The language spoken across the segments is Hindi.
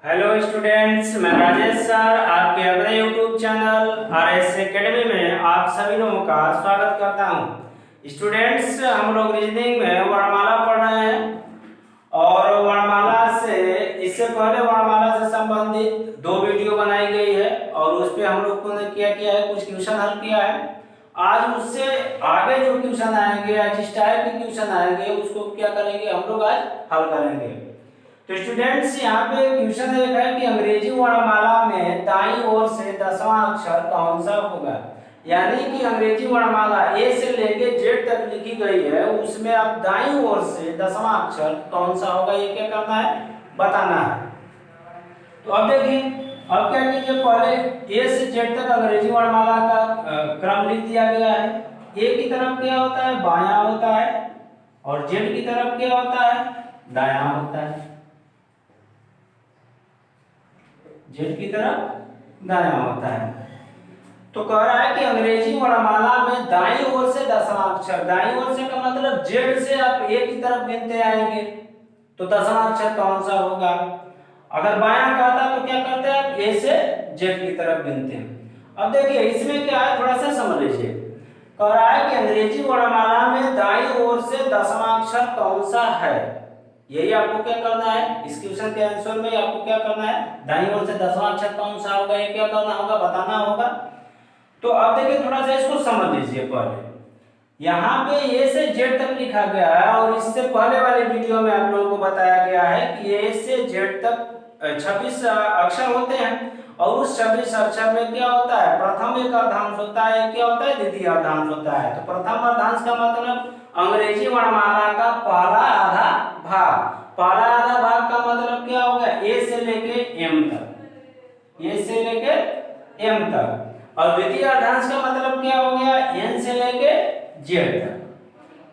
हेलो स्टूडेंट्स, मैं राजेश सर आपके अपने यूट्यूब चैनल आरएस एकेडमी में आप सभी लोगों का स्वागत करता हूं। स्टूडेंट्स, हम लोग रीजनिंग में वर्णमाला पढ़ रहे हैं और वर्णमाला से इससे पहले वर्णमाला से संबंधित दो वीडियो बनाई गई है और उस पे हम लोग ने क्या किया है, कुछ क्वेश्चन हल किया है। आज उससे आगे जो क्वेश्चन आएंगे या जिस टाइप के क्वेश्चन आएंगे उसको क्या करेंगे, हम लोग आज हल करेंगे। तो स्टूडेंट्स, यहाँ पे क्वेश्चन एक है कि अंग्रेजी वर्णमाला में दाईं ओर से 10वां अक्षर कौन सा होगा। यानी कि अंग्रेजी वर्णमाला ए से लेके जेड तक लिखी गई है, उसमें अब दाईं ओर से 10वां अक्षर कौन सा होगा, ये क्या करना है, बताना है। तो अब देखिए, अब क्या कीजिए, पहले ए से जेड तक अंग्रेजी वर्णमाला का क्रम लिख दिया गया है। ए की तरफ क्या होता है, बायां होता है, और जेड की तरफ क्या होता है, दायां होता है। जेड की तरफ दायां होता है। तो कह रहा है कि अंग्रेजी वर्णमाला में दाईं ओर से 10वां अक्षर, दाईं ओर से का मतलब जेड से आप ए की तरफ गिनते आएंगे, तो 10वां अक्षर कौन सा होगा। अगर बायां कहता तो क्या करते हैं, ए से जेड की तरफ गिनते हैं। अब देखिए इसमें क्या है, थोड़ा सा समझ लीजिए। कह रहा है कि अंग्रेजी वर्णमाला में दाईं ओर से 10वां अक्षर कौन सा है, यही आपको क्या करना है। इस क्वेश्चन के आंसर में आपको क्या करना है, दाईं ओर से 10वां अक्षर कौन सा होगा, ये क्या करना होगा, बताना होगा। तो अब देखिए थोड़ा सा इसको समझ लीजिए। पहले यहाँ पे ए से जेड तक लिखा गया है और इससे पहले वाले वीडियो में आप लोगों को बताया गया है कि ए से जेड तक 26 अक्षर होते हैं और उस 26 अक्षर में क्या होता है, प्रथम एक अर्धांश होता है, क्या होता है, द्वितीय अर्धांश होता है। तो प्रथम अर्धांश का मतलब अंग्रेजी वर्णमाला का पहला आधा भाग। पहला आधा भाग का मतलब क्या होगा, ए से लेके एम तक, ए से लेके एम तक। और द्वितीय अर्धांश का मतलब क्या हो गया, एन से लेके जेड तक।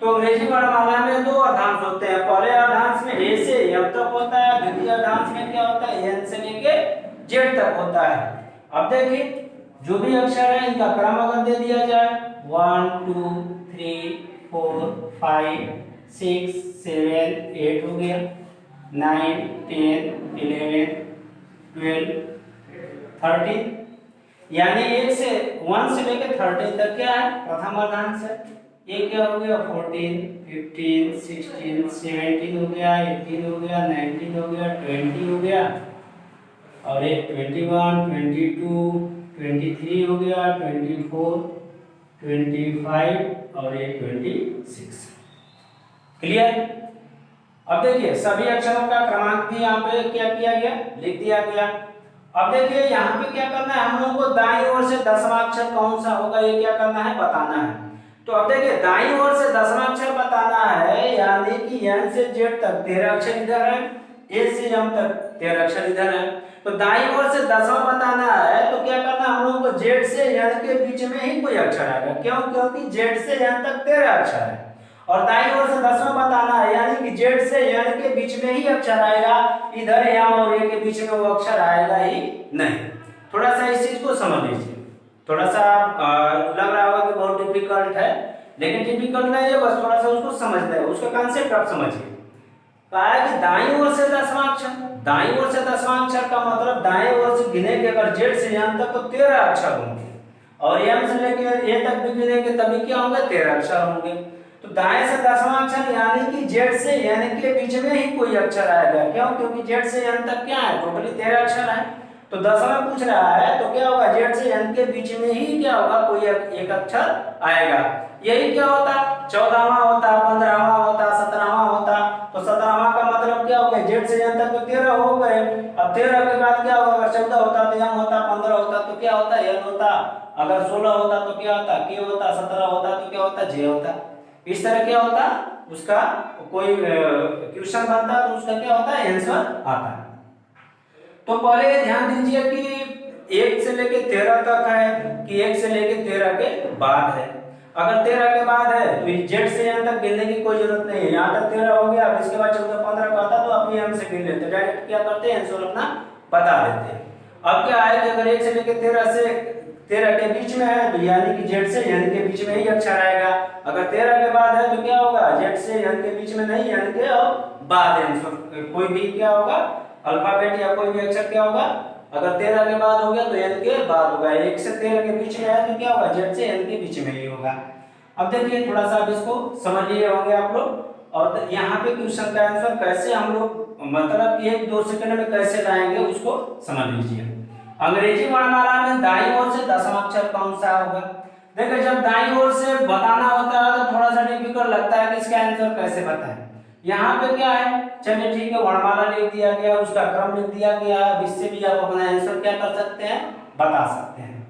तो अंग्रेजी वर्णमाला में दो अर्धांश होते हैं, पहले अर्धांश में ए से एम तक होता है, द्वितीय अर्धांश में क्या होता है, एन से लेके जेड तक होता है। अब देखिए जो भी अक्षर है इनका क्रम अगर दे दिया जाए 1 2 3 4 5 6 7 8 हो गया, 9 10 11 12 13, यानी 1 से लेकर 13 तक क्या है, प्रथम अर्धांश है। ये क्या हो गया, 14 15 16 17 हो गया, 18 हो गया, 19 हो गया, 20 हो गया, और एक 21 22 23 हो गया, 24 25 और एक 26। क्लियर। अब देखिए सभी अक्षरों का क्रमांक भी यहाँ पे क्या किया गया, लिख दिया गया। अब देखिए यहाँ पे क्या करना है, हम लोगों को दाईं ओर से 10वां अक्षर कौन सा होगा, ये क्या करना है, बताना है। तो अब देखिए दाईं ओर से 10वां अक्षर बताना है, यानी कि एन से जेड तक 13 अक्षर इधर है, ए से एम तक 13 अक्षर इधर है। तो दाईं ओर से 10वां बताना है तो क्या करना है, हम लोगों को जेड से एन के बीच में ही कोई अक्षर आएगा। क्यों, क्योंकि जेड से एन तक 13 अक्षर है और दाईं ओर से 10वां बताना है, यानी कि जेड से एन के बीच में ही अक्षर आएगा, इधर एम और ए के बीच में वो अक्षर आएगा ही नहीं। थोड़ा सा इस चीज को समझ लीजिए। थोड़ा सा लग रहा होगा कि बहुत डिफिकल्ट है, लेकिन डिफिकल्ट नहीं है, बस थोड़ा सा उसको समझना है, उसका कांसेप्ट आप समझिए। कहा है कि दाईं ओर से 10वां अक्षर, दाईं ओर से 10वां अक्षर का मतलब दाएं ओर से गिनेंगे अगर जेड से एम तक तो 13 अक्षर होंगे, और एम से लेकर ए तक भी गिनेंगे तभी क्या होंगे, 13 अक्षर होंगे। तो दाएं से 10वां अक्षर यानी कि जेड से एन के बीच में ही कोई अक्षर आएगा। क्यों, क्योंकि जेड से एन तक क्या है, टोटली 13 अक्षर है। तो 10वां पूछ रहा है तो क्या होगा, जेड से एन के बीच में ही क्या होगा, कोई एक अक्षर आएगा। यही क्या होता, 14वां होता, 15वां होता, 17वां होता। तो 17वां का मतलब क्या हो गया, जेड से एन तक तो 13 हो गए। अब 13 के बाद क्या होगा, अगर 14 होता तो एम होता, 15 होता तो क्या होता, एन होता, अगर 16 होता तो क्या होता, के होता, 17 होता तो क्या होता, जे होता। इस तरह क्या होता, उसका कोई क्वेश्चन बनता तो उसका क्या होता है, आंसर आता है। तो पहले ध्यान दीजिए कि 1 से लेके 13 तक है कि 1 से लेके 13 के बाद है। अगर 13 के बाद है तो जेड से एन तक गिनने की कोई जरूरत नहीं है, यहाँ तक 13 हो गया, इसके बाद 14 15 का आता तो अपनी एम से गिन लेते, डायरेक्ट क्या करते हैं, आंसर अपना बता देते हैं। अब क्या है कि अगर 1 से लेके 13 के बीच में है तो यानी कि जेड से एन के बीच में ही अक्षर आएगा। अगर 13 के बाद है तो क्या होगा, जेड से एन के बीच में नहीं, यानी कि अब बाद आंसर कोई भी क्या होगा, अल्फाबेट या कोई भी अक्षर क्या होगा, अगर 13 के बाद हो गया तो n के बाद होगा, 1 से 13 के बीच में है तो क्या होगा, z से n के बीच में ही होगा। अब देखिए थोड़ा सा अब इसको समझ लिए होंगे आप लोग, और यहाँ पे क्वेश्चन का आंसर कैसे हम लोग मतलब कि 1-2 सेकंड में कैसे लाएंगे उसको समझ लीजिए। अंग्रेजी वर्णमाला में दाईं ओर से 10वां अक्षर कौन सा होगा। देखिए जब दाईं ओर से बताना होता है तो थोड़ा सा डिफिकल्ट लगता है कि इसका आंसर कैसे बताएं। यहाँ पे क्या है, चलिए ठीक है, वर्णमाला लिख दिया गया, उसका क्रम लिख दिया गया, अब इससे भी आप अपना आंसर क्या कर सकते हैं, बता सकते हैं।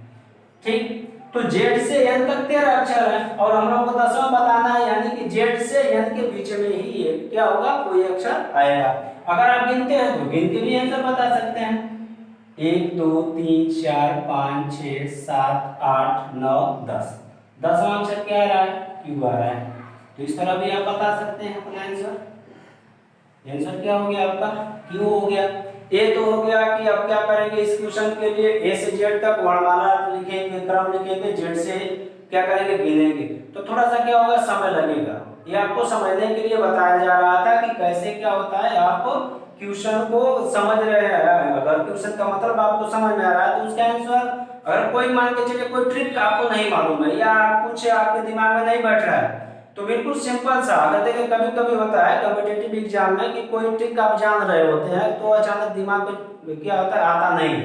ठीक, तो जेड से एन तक 13 अक्षर है और हम लोग को 10वां बताना है, यानी कि जेड से एन के बीच में ही क्या होगा, कोई अक्षर आएगा। अगर आप गिनते हैं तो गिन के भी आंसर बता सकते हैं, 1 2 3 4 5 6 7 8 9 10। 10वां अक्षर क्या आ रहा है, क्यू आ रहा है, तो इस तरह भी आप बता सकते हैं अपना आंसर। आंसर क्या हो गया आपका, क्यू हो गया। ए तो हो गया कि अब क्या करेंगे इस क्वेश्चन के लिए, ए से जेड तक वर्णमाला लिखेंगे, क्रम लिखेंगे, जेड से क्या करेंगे, गिनेंगे, तो थोड़ा सा क्या होगा, समय लगेगा। ये आपको समझने के लिए बताया जा रहा था कि कैसे क्या होता है, आप क्वेश्चन को समझ रहे हैं, अगर क्वेश्चन का मतलब आपको समझ में आ रहा है तो उसका आंसर, अगर कोई मान के चलिए कोई ट्रिक आपको नहीं मालूम है या कुछ आपके दिमाग में नहीं बैठ रहा है, तो बिल्कुल सिंपल सा, अगर देखिए कभी कभी होता है कॉम्पिटिटिव एग्जाम में कि कोई ट्रिक आप जान रहे होते हैं तो अचानक दिमाग में क्या होता है, आता नहीं,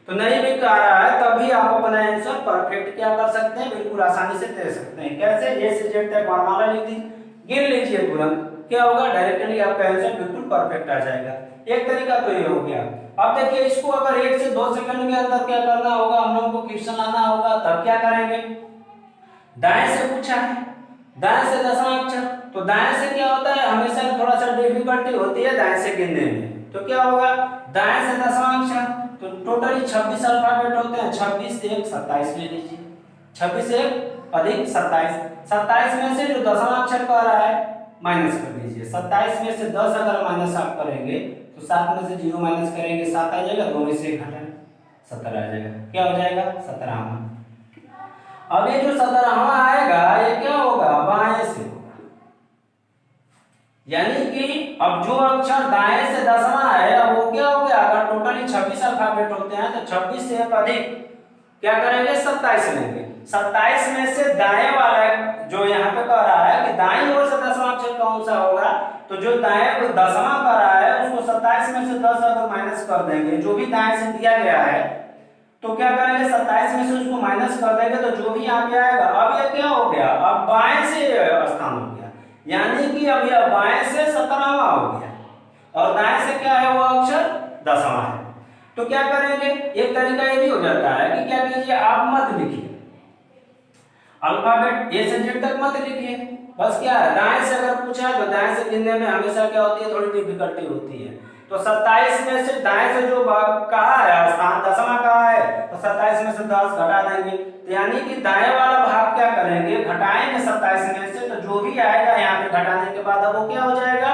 तो नहीं भी आ रहा है तभी आप अपना आंसर परफेक्ट क्या कर सकते हैं, बिल्कुल आसानी से दे सकते हैं। कैसे, ए से जेड तक वर्णमाला लिख दी, गिन लीजिए तुरंत, क्या होगा, डायरेक्टली आपका आंसर बिल्कुल परफेक्ट आ जाएगा। एक तरीका तो ये हो गया। अब देखिए इसको अगर 1 से 2 सेकंड के अंदर क्या करना होगा, हम लोगों को क्वेश्चन लाना होगा, तब क्या करेंगे, दाएं से पूछा है, दाएं से 10वां अक्षर, तो दाएं से क्या होता है, हमेशा थोड़ा सा डिफिकल्टी होती है दाएं से गिनने में, तो क्या होगा, दाएं से 10वां अक्षर, तो टोटली 26 अल्फाबेट होते हैं, 26 से 1 27 ले लीजिए, 26 से 1 अधिक 27, 27 में से जो 10वां अक्षर कह रहा है माइनस कर दीजिए, 27 में से 10 अगर माइनस आप करेंगे तो 7 में से 0 माइनस करेंगे 7 आ जाएगा, 2 में से 1 घटाएं 17 आ जाएगा, क्या हो जाएगा, 17वां। अब ये जो 17वां आएगा ये क्या होगा, बाएं से होगा, यानी कि अब जो अक्षर दाएं से 10वां है वो क्या हो गया, अगर टोटली 26 अल्फाबेट होते हैं तो 26 से अधिक क्या करेंगे, 27 लेंगे, 27 में से दाएं वाला जो यहाँ पे कह रहा है कि दाईं ओर से 10वां अक्षर कौन सा होगा, तो जो दाएं 10वां कह रहा है उसको 27 में से 10 अगर माइनस कर देंगे, जो भी दाएं से दिया गया है तो क्या करेंगे, 27 में से उसको माइनस कर देंगे तो जो भी यहाँ पे आएगा, अब ये क्या हो गया, अब बाएं से स्थान हो गया, यानी कि अब यह बाएं से 17वां हो गया और दाएं से क्या है वो अक्षर 10वां है। तो क्या करेंगे, एक तरीका ये भी हो जाता है कि क्या कीजिए, आप मत लिखिए अल्फाबेट ए से जेड तक मत लिखिए, बस क्या है, दाएं से अगर पूछा है तो दाएं से गिनने में हमेशा क्या होती है, थोड़ी डिफिकल्टी होती है, तो 27 में से दाएं से जो कहा है स्थान 10वां कहा है तो 27 में से 10 घटा देंगे, तो यानी कि दाएं वाला भाग क्या करेंगे, घटाएंगे 27 में से, तो जो भी आएगा यहाँ पे घटाने के बाद अब वो क्या हो जाएगा,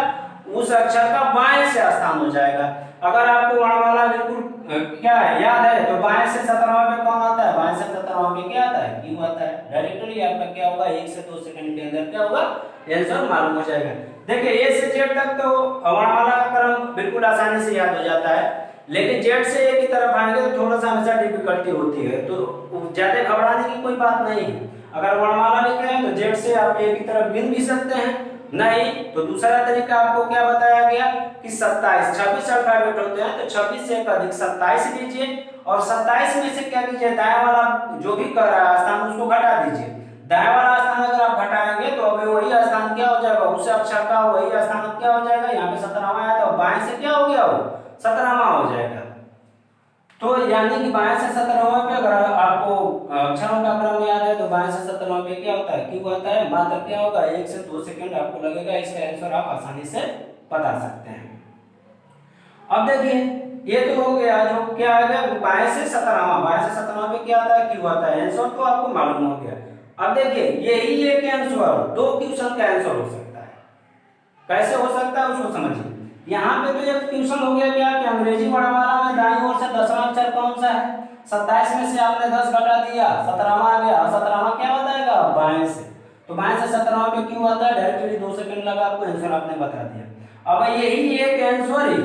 उस अक्षर का बाएं से स्थान हो जाएगा। अगर आपको वर्णमाला बिल्कुल क्या है याद है तो बाएं से 17वां पे कौन आता है, बाएं से 17वां पे क्या आता है, क्यू आता है, डायरेक्टली आपका क्या होगा, 1 से 2 सेकंड के अंदर क्या होगा, आंसर मालूम हो जाएगा। देखिए ए से जेड तक तो वर्णमाला का क्रम बिल्कुल आसानी से याद हो जाता है, लेकिन जेड से ए की तरफ आएंगे तो थोड़ा सा हमेशा डिफिकल्टी होती है, तो ज्यादा घबराने की कोई बात नहीं है। अगर वर्णमाला लिख रहे हैं तो जेड से आप ए की तरफ गिन भी सकते हैं, नहीं तो दूसरा तरीका आपको क्या बताया गया कि 26 अल्फाबेट होते हैं तो 26 से अधिक 27 लीजिए और 27 में से क्या कीजिए, दाएं वाला जो भी कर रहा है स्थान उसको घटा दीजिए, दाएं वाला स्थान अगर आप घटाएंगे तो अभी वही स्थान क्या हो जाएगा, उस अक्षर का वही स्थान क्या हो जाएगा, यहाँ पे 17वां आया तो बाएं से क्या हो गया, वो 17वां हो जाएगा। तो यानी कि बाएं से 17वां पे अगर आपको अक्षरों का क्रम याद है तो बाएं से 17वां पे क्या होता है, क्यों होता है, मात्र क्या होगा, 1 से 2 सेकंड आपको लगेगा, इसका आंसर आप आसानी से बता सकते हैं। अब देखिए ये तो हो गया, जो क्या आ गया बाएं से 17वां, बाएं से 17वां पे क्या आता है, क्यों आता है, आंसर तो आपको मालूम हो गया। अब देखिए यही एक आंसर 2 क्वेश्चन का आंसर हो सकता है, कैसे हो सकता है उसको समझिए। यहाँ पे तो एक क्वेश्चन हो गया क्या कि अंग्रेजी वर्णमाला में दाईं ओर से 10वां अक्षर कौन सा है, 27 में से आपने 10 घटा दिया, 17वां आ गया, 17वां क्या बताएगा, बाएं से, तो बाएं से 17वां पे क्यों आता है, डायरेक्टली 2 सेकंड लगा आपको आंसर आपने बता दिया। अब यही एक आंसर ही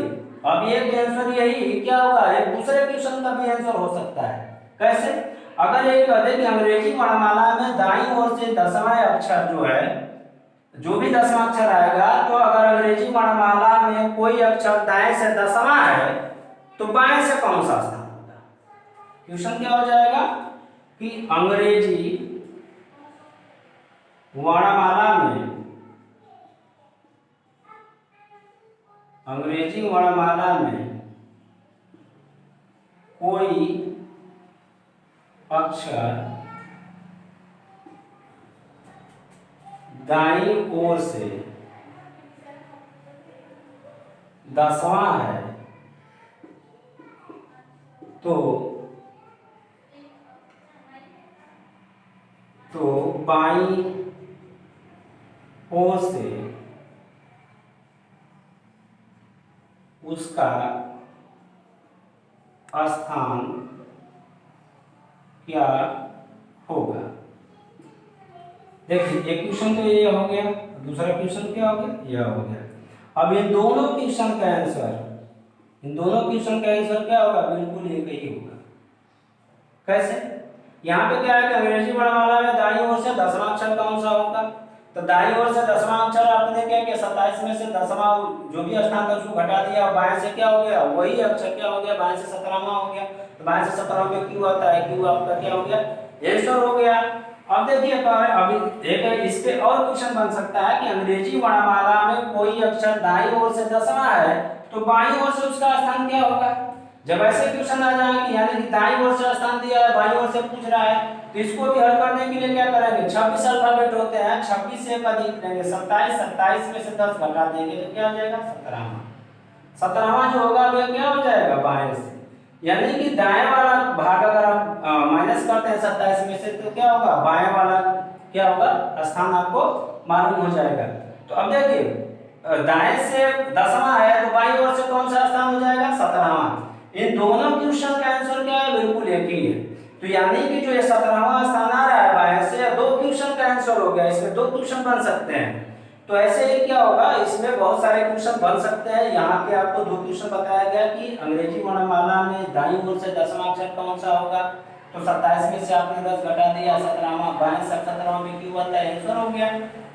अब ये भी आंसर यही क्या होगा, एक दूसरे क्वेश्चन का भी आंसर हो सकता है। कैसे? अगर ये कहते कि अंग्रेजी वर्णमाला में दाईं ओर से दसवां अक्षर जो है, जो भी दसवां अक्षर आएगा, तो अगर अंग्रेजी वर्णमाला में कोई अक्षर दाएं से दसवां है तो बाएं से कौन सा स्थान होगा? क्वेश्चन क्या हो जाएगा कि अंग्रेजी वर्णमाला में कोई अक्षर दाईं ओर से दसवां है तो बाईं ओर से उसका स्थान क्या होगा? देखिए एक क्वेश्चन तो ये हो गया, दूसरा क्वेश्चन क्या हो गया, यह हो गया। अब इन दोनों क्वेश्चन का आंसर क्या होगा? बिल्कुल एक ही होगा। कैसे? यहाँ पे क्या है कि अंग्रेजी वर्णमाला में दाईं ओर से दसवां अक्षर कौन सा होगा? तो दाईं ओर से दसवां अक्षर आपने क्या किया, 27 में से दसवां जो भी स्थान था उसको घटा दिया, और बाएं से क्या हो गया, वही अक्षर क्या हो गया, बाएं से 17वां हो गया। तो बाएं से 17वां में क्यू आता है, क्यू आपका क्या हो गया, आंसर हो गया। अब देखिए अभी एक इस पे और क्वेश्चन बन सकता है कि अंग्रेजी वर्णमाला में कोई अक्षर दाईं ओर से दसवां है तो बाईं ओर से उसका स्थान क्या होगा? जब ऐसे क्वेश्चन आ जाए कि यानी कि दाईं ओर से स्थान दिया है, बाईं ओर से पूछ रहा है, तो इसको भी हल करने के लिए क्या करेंगे, 26 अल्फाबेट होते हैं, 26 से एक अधिक लेंगे 27, 27 में से 10 घटा देंगे तो क्या हो जाएगा, 17वां। 17वां जो होगा वो क्या हो जाएगा, बाएं से। यानी कि दाएं वाला भाग अगर आप माइनस करते हैं 27 में से तो क्या होगा, बाएं वाला क्या होगा, स्थान आपको मालूम हो जाएगा। तो अब देखिए दाएं से 10वां है तो बाईं ओर से कौन सा स्थान हो जाएगा, 17वां। इन दोनों क्वेश्चन का आंसर क्या है, बिल्कुल एक ही है। तो यानी कि जो ये 17वां स्थान आ रहा है बाएं से, दो क्वेश्चन का आंसर हो गया, इसमें दो क्वेश्चन बन सकते हैं। तो ऐसे ही क्या होगा, इसमें बहुत सारे क्वेश्चन बन सकते हैं। यहाँ पे आपको दो क्वेश्चन बताया गया कि अंग्रेजी वर्णमाला में दाईं ओर से दसवां अक्षर कौन सा होगा, तो 27 में से आपने 10 घटा दिया, 17वां, बाएं से 17वां में क्यों बनता है, आंसर हो गया।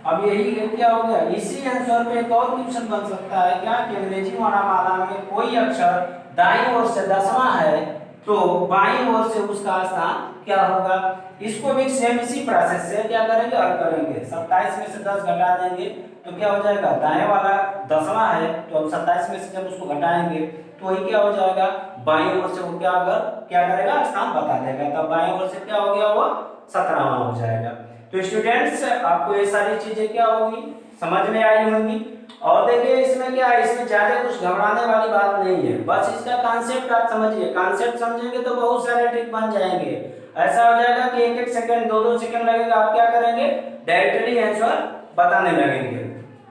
अब यही क्या हो गया, इसी आंसर पे एक और क्वेश्चन बन सकता है क्या कि अंग्रेजी वर्णमाला में कोई अक्षर दाईं ओर से दसवां है तो बाईं ओर से उसका स्थान क्या होगा। इसको भी सेम इसी प्रोसेस से क्या करेंगे, हल करेंगे। 27 में से 10 घटा देंगे तो क्या हो जाएगा, दाएं वाला दसवां है तो अब 27 में से जब उसको घटाएंगे तो वही क्या हो जाएगा, बाईं ओर से वो क्या करेगा, स्थान बता देगा। तब बाईं ओर से क्या हो गया, वो 17वां हो जाएगा। तो स्टूडेंट्स आपको ये सारी चीजें क्या होगी, समझ में आई होंगी। और देखिए इसमें क्या है, इसमें ज्यादा कुछ घबराने वाली बात नहीं है, बस इसका कॉन्सेप्ट आप समझिए। कॉन्सेप्ट समझेंगे तो बहुत सारे ट्रिक बन जाएंगे। ऐसा हो जाएगा कि 1-1 सेकंड 2-2 सेकंड लगेगा, आप क्या करेंगे, डायरेक्टली आंसर बताने लगेंगे।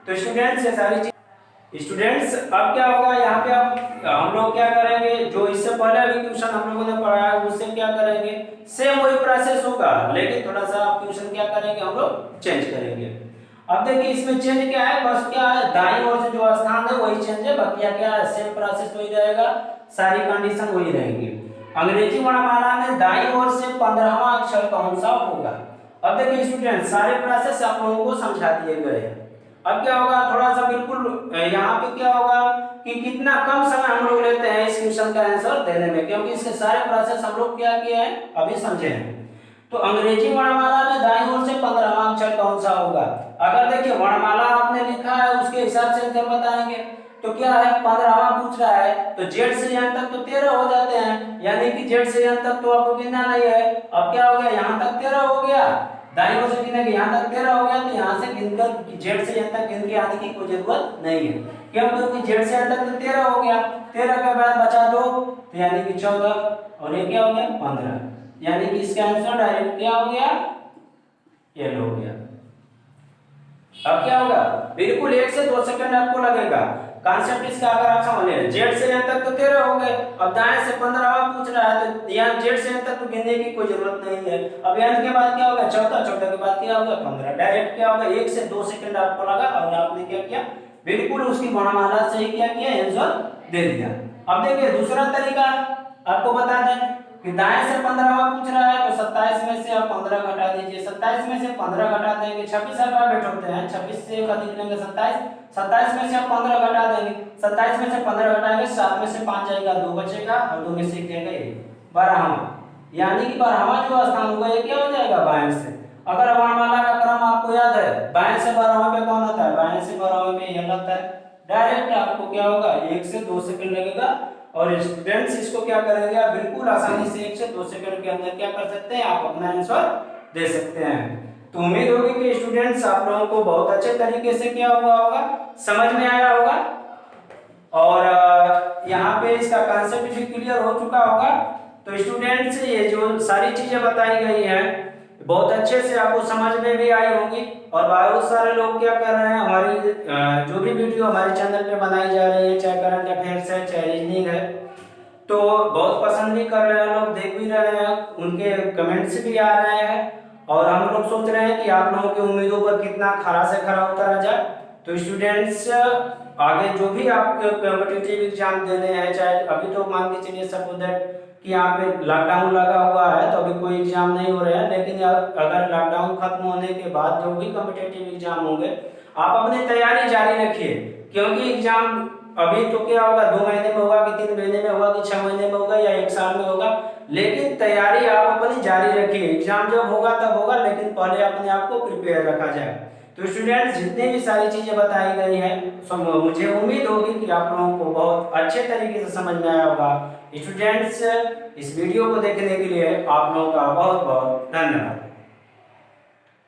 तो स्टूडेंट्स ये सारी स्टूडेंट्स अब क्या होगा, यहाँ पे अब हम लोग क्या करेंगे, जो इससे पहले अभी क्वेश्चन हम लोगों ने पढ़ा है उससे क्या करेंगे, सेम वही प्रोसेस होगा, लेकिन थोड़ा सा क्वेश्चन क्या करेंगे, हम लोग चेंज करेंगे। अब देखिए इसमें चेंज क्या है, बस क्या है, दाईं ओर से जो स्थान है वही चेंज है, बाकी क्या है, सेम प्रोसेस वही रहेगा, सारी कंडीशन वही रहेंगी। अंग्रेजी वर्णमाला में दाईं ओर से 15वां अक्षर कौन सा होगा। अब देखिए स्टूडेंट सारे प्रोसेस आप लोगों को समझा दिए गए हैं। अब क्या होगा, थोड़ा सा बिल्कुल यहाँ पे क्या होगा कि कितना कम समय हम लोग लेते हैं इस क्वेश्चन का आंसर देने में, क्योंकि इसके सारे प्रोसेस हम लोग क्या किए हैं, अभी समझे हैं। तो अंग्रेजी वर्णमाला में दाईं ओर से 15वां अक्षर कौन सा होगा। अगर देखिए वर्णमाला आपने लिखा है उसके हिसाब से आंसर बताएंगे, तो क्या है 15वां पूछ रहा है तो जेड से यहां तक तो 13 हो जाते हैं, यानी कि जेड से यहां तक तो आपको गिनना नहीं है। अब क्या हो गया, यहां तक 13 हो गया, दाईं ओर से गिनेंगे यहां तक 13 हो गया, तो यहां से गिनकर जेड से यहां तक गिन के आने की कोई जरूरत नहीं है, क्योंकि जेड से यहां तक तो 13 हो गया, 13 के बाद बचा 2 तो यानी कि 14 और ये क्या हो गया 15, यानी कि इसका आंसर डायरेक्ट क्या हो गया, ये हो गया। अब क्या होगा, बिल्कुल 1 से 2 सेकंड आपको लगेगा। कॉन्सेप्ट इसका अगर आप समझ लें, जेड से यहां तक तो 13 हो गए, अब दाएं से 15वां पूछ रहा है तो यहां जेड से यहां तक तो गिनने की कोई जरूरत नहीं है। अब यहां के बाद क्या होगा 14, 14 के बाद क्या होगा 15, डायरेक्ट क्या होगा 1 से 2 सेकंड आपको लगा और आपने क्या किया बिल्कुल उसकी वर्णमाला से ही क्या किया, आंसर दे दिया। अब देखिए दूसरा तरीका आपको बता दें कि दाएं से 15वां पूछ रहा है तो 27 में से आप 15 घटा दीजिए, 27 में से 15 घटा देंगे, 26 अल्फाबेट होते हैं, 26 से एक अधिक लेंगे 27, 27 में से आप 15 घटा देंगे, 27 में से 15 घटाएंगे, 7 में से 5 जाएगा, 2 बचेगा और 2 में से 1 जाएगा 1, 12वां, यानी कि 12वां जो स्थान होगा ये क्या हो जाएगा, बाएं से। अगर वर्णमाला का क्रम आपको याद है, बाएं से 12वां पे कौन आता है, बाएं से 12वां पे यह आता है। डायरेक्ट आपको क्या होगा, 1 से 2 सेकंड लगेगा और स्टूडेंट्स इसको क्या करेंगे, आप बिल्कुल आसानी से 1 से 2 सेकंड के अंदर क्या कर सकते हैं, आप अपना आंसर दे सकते हैं। तो उम्मीद होगी कि स्टूडेंट्स आप लोगों को बहुत अच्छे तरीके से क्या हुआ होगा, समझ में आया होगा और यहाँ पे इसका कांसेप्ट भी क्लियर हो चुका होगा। तो स्टूडेंट्स ये जो सारी चीजें बताई गई हैं बहुत अच्छे से आपको समझ में भी आई होंगी और बहुत सारे लोग क्या कर रहे हैं, हमारी जो भी वीडियो हमारे चैनल पे बनाई जा रही है, चाहे करंट अफेयर्स है चाहे रीजनिंग है, तो बहुत पसंद भी कर रहे हैं लोग, देख भी रहे हैं, उनके कमेंट्स भी आ रहे हैं और हम लोग सोच रहे हैं कि आप लोगों की उम्मीदों पर कितना खरा से खरा उतरा जाए। तो स्टूडेंट्स आगे जो भी आप कॉम्पिटिटिव एग्जाम देने हैं, चाहे अभी तो मान के चलिए सपोज दैट कि यहाँ पे लॉकडाउन लगा हुआ है तो अभी कोई एग्जाम नहीं हो रहा है, लेकिन अगर लॉकडाउन खत्म होने के बाद जो भी कॉम्पिटिटिव एग्जाम होंगे आप अपनी तैयारी जारी रखिए, क्योंकि एग्जाम अभी तो क्या होगा, 2 महीने में होगा कि 3 महीने में होगा कि 6 महीने में होगा या 1 साल में होगा, लेकिन तैयारी आप अपनी जारी रखिए। एग्जाम जब होगा तब होगा, लेकिन पहले अपने आप को प्रिपेयर रखा जाए। तो स्टूडेंट्स जितनी भी सारी चीजें बताई गई हैं मुझे उम्मीद होगी कि आप लोगों को बहुत अच्छे तरीके से समझ में आया होगा। स्टूडेंट्स इस वीडियो को देखने के लिए आप लोगों का बहुत बहुत धन्यवाद।